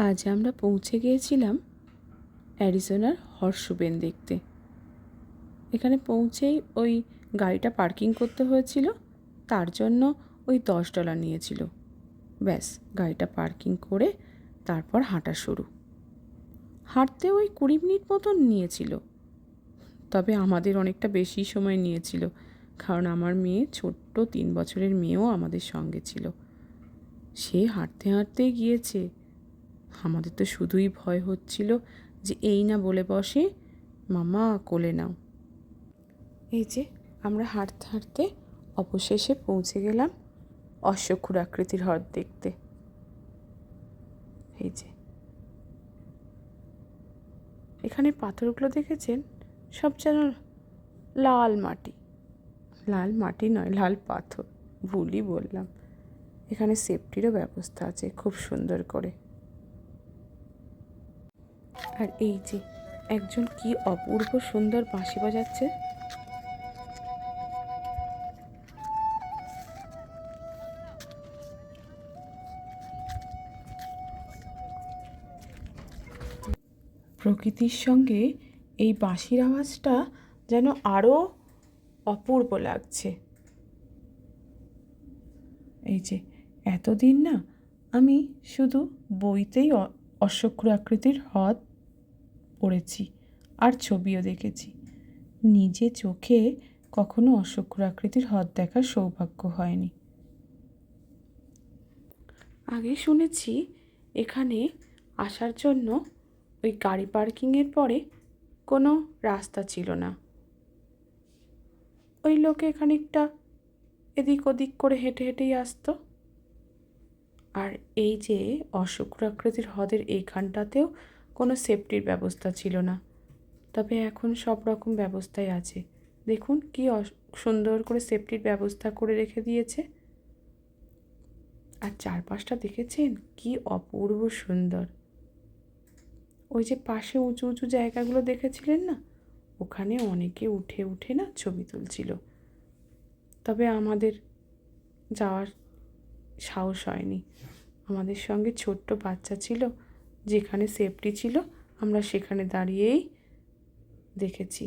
আজ আমরা পৌঁছে গিয়েছিলাম অ্যারিজোনার হর্স শো বেন দেখতে। এখানে পৌঁছেই ওই গাড়িটা পার্কিং করতে হয়েছিল, তার জন্য ওই $10 নিয়েছিল। ব্যাস, গাড়িটা পার্কিং করে তারপর হাঁটা শুরু। হাঁটতে ওই 20 মিনিট মতন নিয়েছিল, তবে আমাদের অনেকটা বেশি সময় নিয়েছিল, কারণ আমার মেয়ে, ছোট্ট 3 বছরের মেয়েও আমাদের সঙ্গে ছিল। সে হাঁটতে হাঁটতেই গিয়েছে। আমাদের তো শুধুই ভয় হচ্ছিল যে এই না বলে বসে, মামা কোলে নাও। এই যে আমরা হাঁটতে হাঁটতে অবশেষে পৌঁছে গেলাম অশ্বক্ষুর আকৃতির হ্রদ দেখতে। এই যে এখানে পাথরগুলো দেখেছেন, সব যেন লাল মাটি। লাল মাটি নয়, লাল পাথর, ভুলই বললাম। এখানে সেফটিরও ব্যবস্থা আছে খুব সুন্দর করে। আর এই যে একজন কি অপূর্ব সুন্দর বাঁশি বাজাচ্ছে। প্রকৃতির সঙ্গে এই বাঁশির আওয়াজটা যেন আরও অপূর্ব লাগছে। এই যে এতদিন না আমি শুধু বইতেই অশ্বক্ষুর আকৃতির হ্রদ পড়েছি আর ছবিও দেখেছি, নিজে চোখে কখনো অশ্বক্ষুর আকৃতির হ্রদ দেখার সৌভাগ্য হয়নি। আগে শুনেছি এখানে আসার জন্য ওই গাড়ি পার্কিংয়ের পরে কোনো রাস্তা ছিল না, ওই লোকে খানিকটা এদিক ওদিক করে হেঁটে হেঁটেই আসতো। আর এই যে অশ্বক্ষুর আকৃতির হ্রদের এইখানটাতেও কোনো সেফটির ব্যবস্থা ছিল না, তবে এখন সব রকম ব্যবস্থাই আছে। দেখুন কি সুন্দর করে সেফটির ব্যবস্থা করে রেখে দিয়েছে। আর চারপাশটা দেখেছেন কি অপূর্ব সুন্দর। ওই যে পাশে উঁচু উঁচু জায়গাগুলো দেখেছিলেন না, ওখানে অনেকে উঠে উঠে না ছবি তুলছিল, তবে আমাদের যাওয়ার সাহস হয়নি। আমাদের সঙ্গে ছোট্ট বাচ্চা ছিল, যেখানে সেফটি ছিল আমরা সেখানে দাঁড়িয়েই দেখেছি।